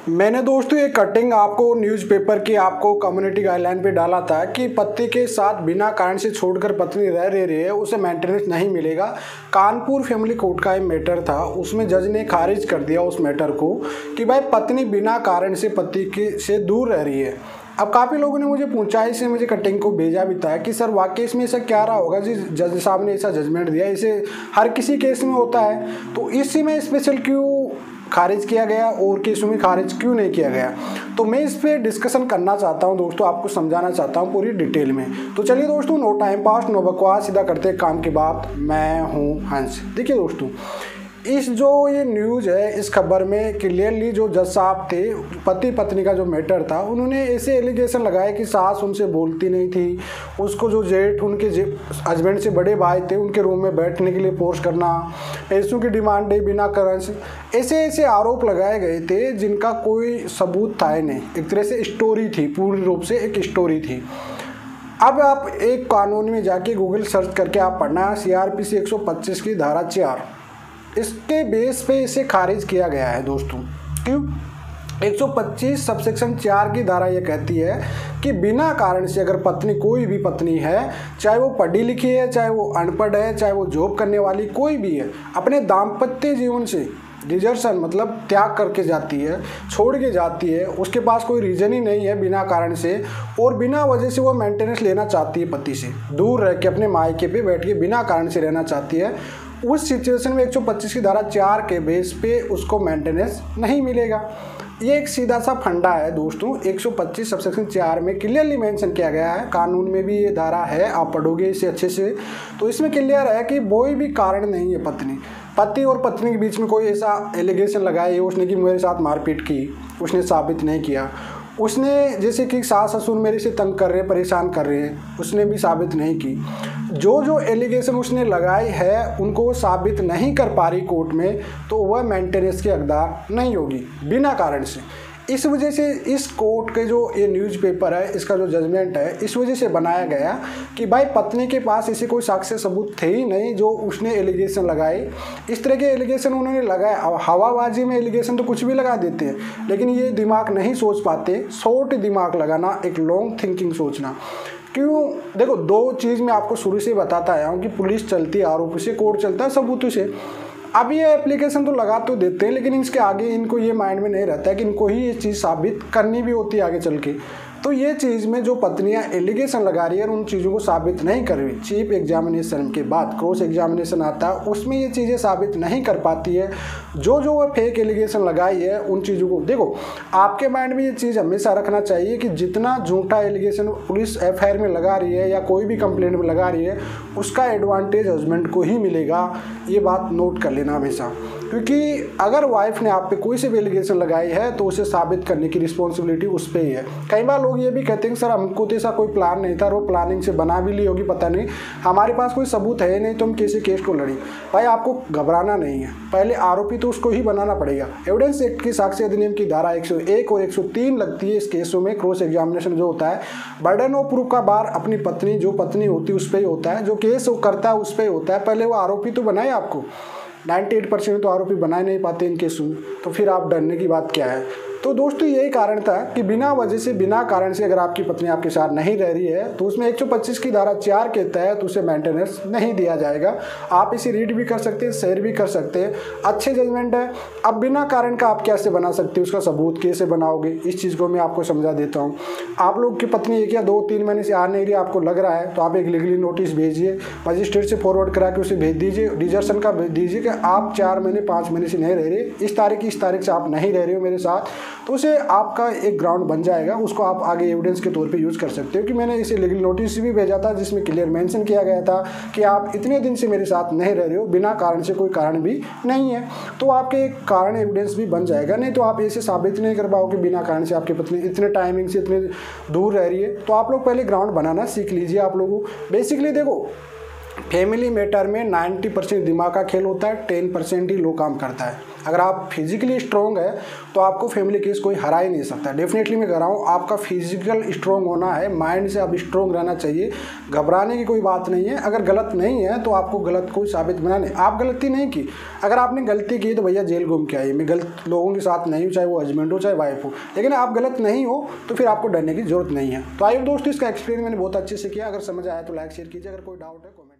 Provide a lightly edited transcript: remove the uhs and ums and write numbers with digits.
मैंने दोस्तों ये कटिंग आपको न्यूज़पेपर की आपको कम्युनिटी गाइडलाइन पे डाला था कि पति के साथ बिना कारण से छोड़कर पत्नी रह रही है उसे मेंटेनेंस नहीं मिलेगा। कानपुर फैमिली कोर्ट का ये मैटर था, उसमें जज ने खारिज कर दिया उस मैटर को कि भाई पत्नी बिना कारण से पति के से दूर रह रही है। अब काफ़ी लोगों ने मुझे पूछा, इसने मुझे कटिंग को भेजा भी था कि सर वाकई इसमें ऐसा क्या रहा होगा जी, जज साहब ने ऐसा जजमेंट दिया, इसे हर किसी केस में होता है तो इसी में स्पेशल क्यों खारिज किया गया और केसों में खारिज क्यों नहीं किया गया। तो मैं इस पर डिस्कशन करना चाहता हूं दोस्तों, आपको समझाना चाहता हूं पूरी डिटेल में। तो चलिए दोस्तों, नो टाइम पास नो बकवास, सीधा करते काम की बात। मैं हूं हंस। देखिए दोस्तों, इस जो ये न्यूज़ है, इस खबर में क्लियरली जो जज साहब थे, पति पत्नी का जो मैटर था, उन्होंने ऐसे एलिगेशन लगाए कि सास उनसे बोलती नहीं थी, उसको जो जेठ उनके हस्बैंड से बड़े भाई थे उनके रूम में बैठने के लिए फोर्स करना, पैसों की डिमांड है बिना कारण से, ऐसे ऐसे आरोप लगाए गए थे जिनका कोई सबूत था ही नहीं। एक तरह से स्टोरी थी, पूर्ण रूप से एक स्टोरी थी। अब आप एक कानून में जाके गूगल सर्च करके आप पढ़ना, CRPC 125 की धारा 4, इसके बेस पे इसे खारिज किया गया है दोस्तों। क्यों? 125 सबसेक्शन 4 की धारा ये कहती है कि बिना कारण से अगर पत्नी, कोई भी पत्नी है, चाहे वो पढ़ी लिखी है, चाहे वो अनपढ़ है, चाहे वो जॉब करने वाली कोई भी है, अपने दाम्पत्य जीवन से डिजर्शन मतलब त्याग करके जाती है, छोड़ के जाती है, उसके पास कोई रीज़न ही नहीं है बिना कारण से, और बिना वजह से वो मेंटेनेंस लेना चाहती है पति से, दूर रह के अपने मायके पे बैठ के बिना कारण से रहना चाहती है, उस सिचुएशन में 125 की धारा 4 के बेस पे उसको मेंटेनेंस नहीं मिलेगा। ये एक सीधा सा फंडा है दोस्तों। 125 सबसेक्शन 4 में क्लियरली मेंशन किया गया है, कानून में भी ये धारा है, आप पढ़ोगे इसे अच्छे से तो इसमें क्लियर है कि कोई भी कारण नहीं है पति और पत्नी के बीच में कोई ऐसा एलिगेशन लगाया उसने कि मेरे साथ मारपीट की, उसने साबित नहीं किया। उसने जैसे कि सास ससुर मेरे से तंग कर रहे हैं, परेशान कर रहे हैं, उसने भी साबित नहीं की। जो एलिगेशन उसने लगाई है उनको वो साबित नहीं कर पा रही कोर्ट में, तो वह मेंटेनेंस के हकदार नहीं होगी बिना कारण से। इस वजह से इस कोर्ट के जो ये न्यूज़पेपर है, इसका जो जजमेंट है, इस वजह से बनाया गया कि भाई पत्नी के पास ऐसे कोई साक्ष्य सबूत थे ही नहीं जो उसने एलिगेशन लगाए। इस तरह के एलिगेशन उन्होंने लगाए। अब हवाबाजी में एलिगेशन तो कुछ भी लगा देते हैं, लेकिन ये दिमाग नहीं सोच पाते, शॉर्ट दिमाग लगाना, एक लॉन्ग थिंकिंग सोचना। क्यों? देखो, दो चीज़ मैं आपको शुरू से बताता आया हूँ कि पुलिस चलती है आरोपों से, कोर्ट चलता है सबूतों से। अब ये एप्लीकेशन तो लगा तो देते हैं, लेकिन इसके आगे इनको ये माइंड में नहीं रहता है कि इनको ही ये चीज़ साबित करनी भी होती है आगे चल के। तो ये चीज़ में जो पत्नियां एलिगेशन लगा रही है उन चीज़ों को साबित नहीं कर रही, चीफ एग्जामिनेशन के बाद क्रॉस एग्जामिनेशन आता है, उसमें ये चीज़ें साबित नहीं कर पाती है। जो वह फेक एलिगेशन लगाई है उन चीज़ों को, देखो आपके माइंड में ये चीज़ हमेशा रखना चाहिए कि जितना झूठा एलिगेशन पुलिस FIR में लगा रही है या कोई भी कंप्लेंट में लगा रही है, उसका एडवांटेज हस्बैंड को ही मिलेगा। ये बात नोट कर लेना हमेशा, क्योंकि अगर वाइफ ने आप पे कोई से भी एलिगेशन लगाई है तो उसे साबित करने की रिस्पॉन्सिबिलिटी उस पर ही है। कई बार लोग ये भी कहते हैं सर हमको तो ऐसा कोई प्लान नहीं था, और वो प्लानिंग से बना भी ली होगी, पता नहीं, हमारे पास कोई सबूत है नहीं तो हम कैसे केस को लड़ी। भाई आपको घबराना नहीं है, पहले आरोपी तो उसको ही बनाना पड़ेगा। एविडेंस एक्ट की साक्ष्य अधिनियम की धारा 101 और 103 लगती है इस केसों में। क्रॉस एग्जामिनेशन जो होता है, बर्डन ऑफ प्रूफ का बार अपनी पत्नी, जो पत्नी होती है उस पर ही होता है, जो केस वो करता है उस पर ही होता है। पहले वो आरोपी तो बनाए, आपको 98% तो आरोपी बना नहीं पाते इन केसों में, तो फिर आप डरने की बात क्या है। तो दोस्तों यही कारण था कि बिना वजह से, बिना कारण से अगर आपकी पत्नी आपके साथ नहीं रह रही है तो उसमें 125 की धारा 4 के तहत उसे मेंटेनेंस नहीं दिया जाएगा। आप इसे रीड भी कर सकते हैं, शेयर भी कर सकते हैं, अच्छे जजमेंट है। अब बिना कारण का आप कैसे बना सकते हैं, उसका सबूत कैसे बनाओगे, इस चीज़ को मैं आपको समझा देता हूँ। आप लोग की पत्नी 1 या 2-3 महीने से आ नहीं रही, आपको लग रहा है, तो आप एक लीगली नोटिस भेजिए, मजिस्ट्रेट से फॉरवर्ड करा के उसे भेज दीजिए, डिजर्शन का भेज दीजिए कि आप 4 महीने 5 महीने से नहीं रह रहे, इस तारीख से आप नहीं रह रहे हो मेरे साथ, तो उसे आपका एक ग्राउंड बन जाएगा। उसको आप आगे एविडेंस के तौर पे यूज़ कर सकते हो कि मैंने इसे लीगल नोटिस भी भेजा था जिसमें क्लियर मेंशन किया गया था कि आप इतने दिन से मेरे साथ नहीं रह रहे हो, बिना कारण से, कोई कारण भी नहीं है, तो आपके एक कारण एविडेंस भी बन जाएगा। नहीं तो आप ऐसे साबित नहीं कर पाओगे बिना कारण से आपकी पत्नी इतने टाइमिंग से इतने दूर रह रही है। तो आप लोग पहले ग्राउंड बनाना सीख लीजिए। आप लोगों बेसिकली देखो, फैमिली मैटर में 90% दिमाग का खेल होता है, 10% ही लो काम करता है। अगर आप फिजिकली स्ट्रॉन्ग है तो आपको फैमिली केस कोई हरा ही नहीं सकता। डेफिनेटली मैं कह रहा हूँ, आपका फिजिकल स्ट्रॉन्ग होना है, माइंड से आप स्ट्रॉन्ग रहना चाहिए, घबराने की कोई बात नहीं है। अगर गलत नहीं है तो आपको गलत कोई साबित बनाने, आप गलती नहीं की, अगर आपने गलती की तो भैया जेल घूम के आइए। मैं गलत लोगों के साथ नहीं हूँ, चाहे वो हस्बैंड हो चाहे वाइफ हो, लेकिन आप गलत नहीं हो तो फिर आपको डरने की जरूरत नहीं है। तो आइए दोस्तों, इसका एक्सप्लेन मैंने बहुत अच्छे से किया। अगर समझ आया तो लाइक शेयर कीजिए, अगर कोई डाउट है कमेंट